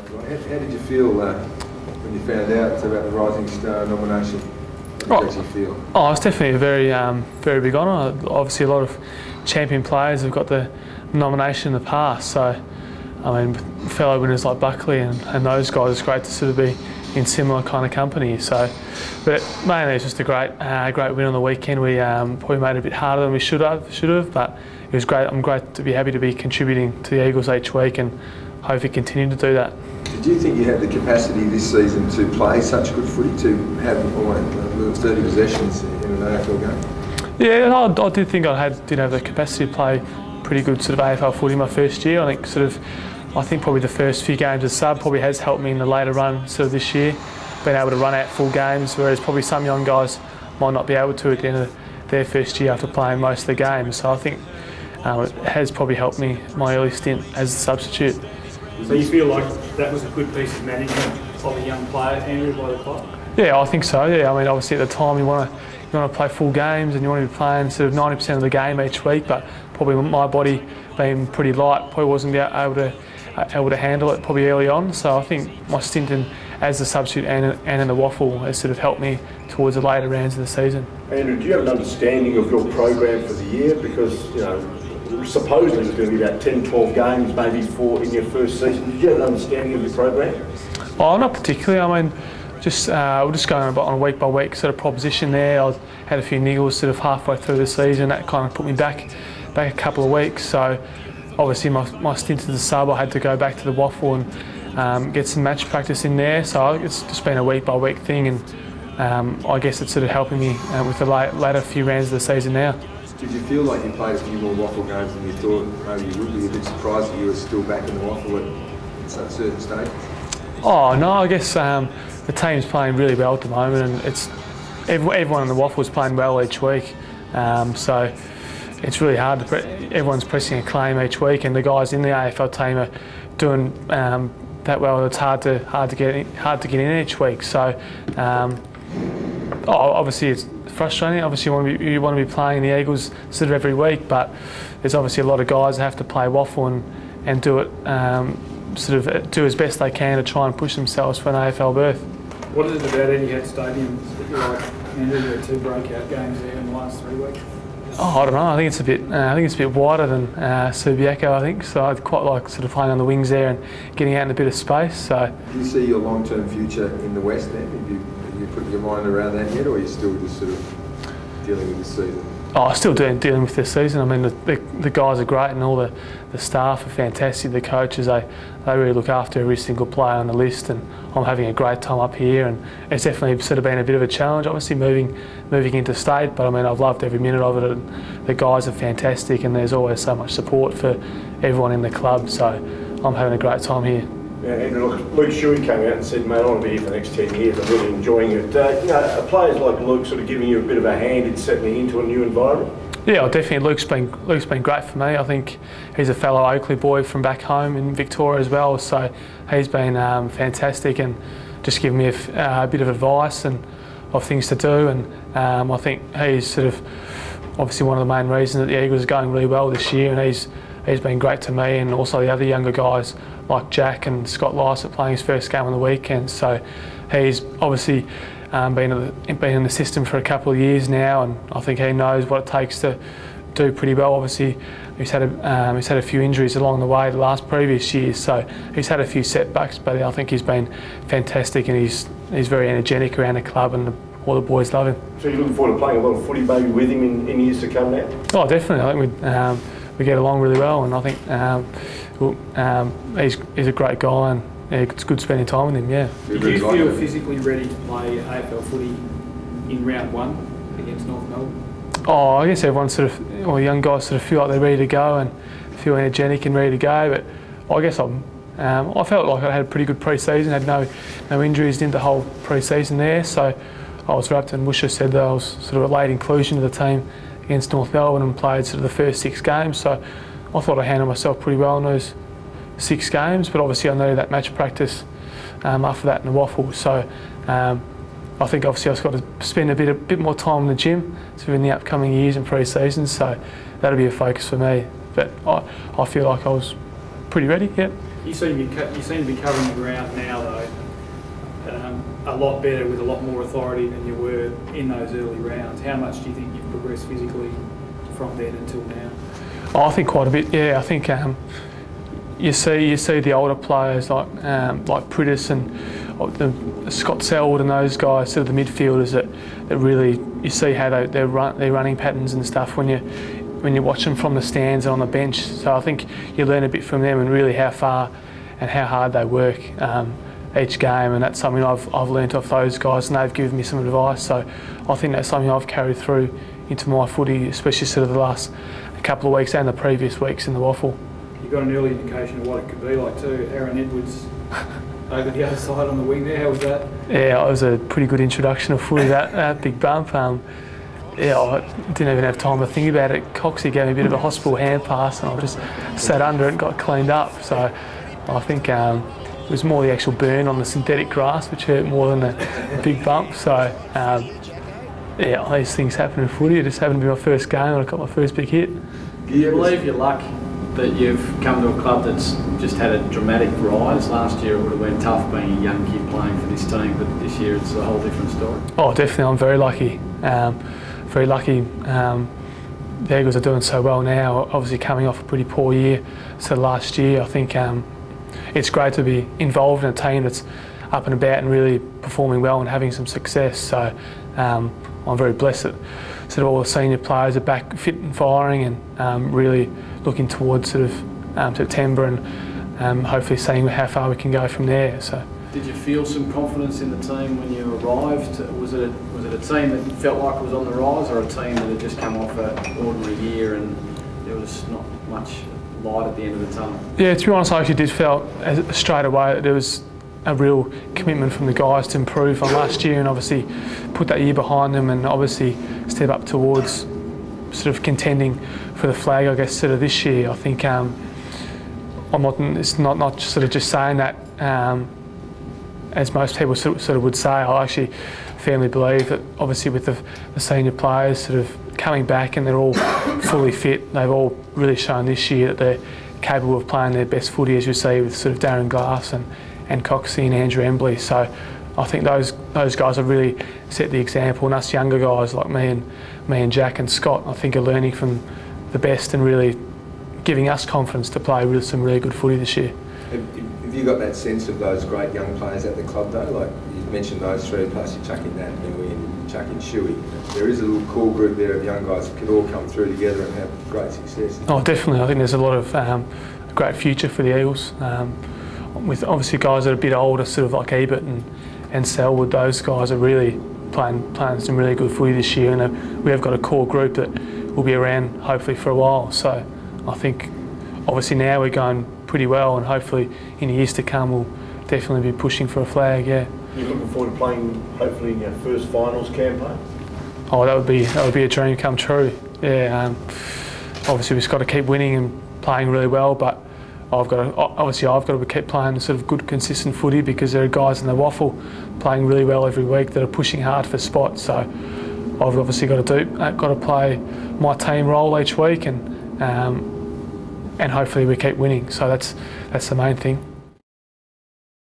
How did you feel when you found out about the Rising Star nomination? How did you feel? Oh, it's definitely a very big honour. Obviously, a lot of champion players have got the nomination in the past. So, I mean, fellow winners like Buckley and those guys, it's great to sort of be in similar kind of company. So, but mainly it's just a great win on the weekend. We probably made it a bit harder than we should have, but it was great. I'm great to be happy to be contributing to the Eagles each week and hopefully continue to do that. Did you think you had the capacity this season to play such good footy, to have 30 possessions in an AFL game? Yeah, I did think I did have the capacity to play pretty good sort of AFL footy my first year. I think probably the first few games as sub probably has helped me in the later run sort of this year, being able to run out full games, whereas probably some young guys might not be able to at the end of their first year after playing most of the games. So I think it has probably helped me my early stint as a substitute. So you feel like that was a good piece of management of a young player, Andrew, by the club? Yeah, I think so. Yeah, I mean, obviously at the time you want to play full games and you want to be playing sort of 90% of the game each week, but probably my body being pretty light probably wasn't able to handle it probably early on. So I think my stint as a substitute and in the waffle has sort of helped me towards the later rounds of the season. Andrew, do you have an understanding of your program for the year? Because supposedly there's going to be about 10-12 games maybe in your first season. Did you have an understanding of your program? Oh, not particularly. I mean, we're just going on a week by week sort of proposition there. I had a few niggles sort of halfway through the season. That kind of put me back a couple of weeks. So obviously my stint as a sub, I had to go back to the waffle and get some match practice in there. So it's just been a week by week thing, and I guess it's sort of helping me with the latter few rounds of the season now. Did you feel like you played a few more waffle games than you thought maybe you would be? A bit surprised that you were still back in the waffle at a certain stage? Oh no, I guess the team's playing really well at the moment, and it's everyone in the waffle is playing well each week. So it's really hard everyone's pressing a claim each week, and the guys in the AFL team are doing that well. It's hard to get in each week. So obviously it's frustrating. Obviously you want to be playing the Eagles sort of every week, but there's obviously a lot of guys that have to play waffle and do it sort of do as best they can to try and push themselves for an AFL berth. What is it about Etihad Stadium that you like, Andrew? There are 2 breakout games there in the last 3 weeks. Oh, I don't know. I think it's a bit wider than Subiaco, I think. So I'd quite like sort of playing on the wings there and getting out in a bit of space. So. Do you see your long-term future in the West End? Have you put your mind around that yet, or are you still just sort of dealing with this season? Oh, still dealing with this season. I mean, the guys are great, and all the staff are fantastic. The coaches, they really look after every single player on the list, and I'm having a great time up here. And it's definitely sort of been a bit of a challenge, obviously moving into state. But I mean, I've loved every minute of it. And the guys are fantastic, and there's always so much support for everyone in the club. So I'm having a great time here. Yeah, Andrew, Luke Shuey came out and said, mate, I want to be here for the next 10 years. I'm really enjoying it. Are players like Luke sort of giving you a bit of a hand in settling into a new environment? Yeah, definitely. Luke's been great for me. I think he's a fellow Oakley boy from back home in Victoria as well. So he's been fantastic and just giving me a bit of advice and of things to do. And I think he's sort of obviously one of the main reasons that the Eagles are going really well this year. And he's been great to me, and also the other younger guys like Jack and Scott Lycett playing his first game on the weekend. So he's obviously been in the system for a couple of years now, and I think he knows what it takes to do pretty well. Obviously he's had a few injuries along the way the previous years, so he's had a few setbacks, but I think he's been fantastic, and he's very energetic around the club, and all the boys love him. So you're looking forward to playing a lot of footy maybe with him in years to come now? Oh, definitely. I think we get along really well, and I think he's a great guy, and it's good spending time with him. Yeah. Did you feel physically ready to play AFL footy in round 1 against North Melbourne? Oh, I guess everyone young guys sort of feel like they're ready to go and feel energetic and ready to go. But I guess I felt like I had a pretty good pre-season. Had no injuries in the whole pre-season there, so I was wrapped. And Musha said that I was sort of a late inclusion to the team against North Melbourne and played sort of the first 6 games. So I thought I handled myself pretty well in those 6 games. But obviously I needed that match practice after that in the waffle. So I think obviously I've got to spend a bit more time in the gym sort of in the upcoming years and pre-season. So that'll be a focus for me. But I feel like I was pretty ready. Yeah. You seem to be covering the ground now, though, a lot better with a lot more authority than you were in those early rounds. How much do you think you've progressed physically from then until now? Oh, I think quite a bit. Yeah, I think you see the older players like Prittis and the Scott Selwood and those guys, sort of the midfielders that really you see how their running patterns and stuff when you watch them from the stands and on the bench. So I think you learn a bit from them and really how far and how hard they work each game, and that's something I've learnt off those guys, and they've given me some advice. So I think that's something I've carried through into my footy, especially sort of the last couple of weeks and the previous weeks in the Waffle. You got an early indication of what it could be like too. Aaron Edwards over the other side on the wing there. How was that? Yeah, it was a pretty good introduction of footy. That big bump. Yeah, I didn't even have time to think about it. Coxie gave me a bit of a hospital hand pass, and I just sat under it and got cleaned up. So I think it was more the actual burn on the synthetic grass which hurt more than the big bump. So yeah, these things happen in footy. It just happened to be my first game and I got my first big hit. Do you believe your luck that you've come to a club that's just had a dramatic rise? Last year it would have been tough being a young kid playing for this team, but this year it's a whole different story. Oh, definitely. I'm very lucky. Very lucky. The Eagles are doing so well now, obviously coming off a pretty poor year. So last year, I think it's great to be involved in a team that's up and about and really performing well and having some success. So I'm very blessed that sort of all the senior players are back fit and firing, and really looking towards sort of September and hopefully seeing how far we can go from there. So. Did you feel some confidence in the team when you arrived? Was it a team that felt like it was on the rise, or a team that had just come off an ordinary year and there was not much light at the end of the tunnel? Yeah, to be honest, I actually did feel straight away that there was a real commitment from the guys to improve on last year and obviously put that year behind them and obviously step up towards sort of contending for the flag, I guess, sort of this year. I think it's not sort of just saying that as most people sort of would say. I actually firmly believe that obviously with the senior players sort of coming back and they're all fully fit, they've all really shown this year that they're capable of playing their best footy, as you see with sort of Darren Glass and Coxie and Andrew Embley. So I think those guys have really set the example, and us younger guys like me and Jack and Scott, I think, are learning from the best and really giving us confidence to play with some really good footy this year. Have you got that sense of those great young players at the club though? Like you mentioned those three, plus you chuck in that Nui and chuck in Shuey. There is a little cool group there of young guys that can all come through together and have great success. Oh, definitely. I think there's a lot of great future for the Eagles. With obviously guys that are a bit older, sort of like Ebert and Selwood, those guys are really playing some really good footy this year, and we have got a core group that will be around hopefully for a while. So I think obviously now we're going pretty well, and hopefully in the years to come we'll definitely be pushing for a flag. Yeah. You're looking forward to playing hopefully in your first finals campaign? Oh, that would be a dream come true. Yeah. Obviously we've just got to keep winning and playing really well, but I've got to keep playing sort of good, consistent footy, because there are guys in the Waffle playing really well every week that are pushing hard for spots. So I've obviously got to play my team role each week, and hopefully we keep winning. So that's the main thing.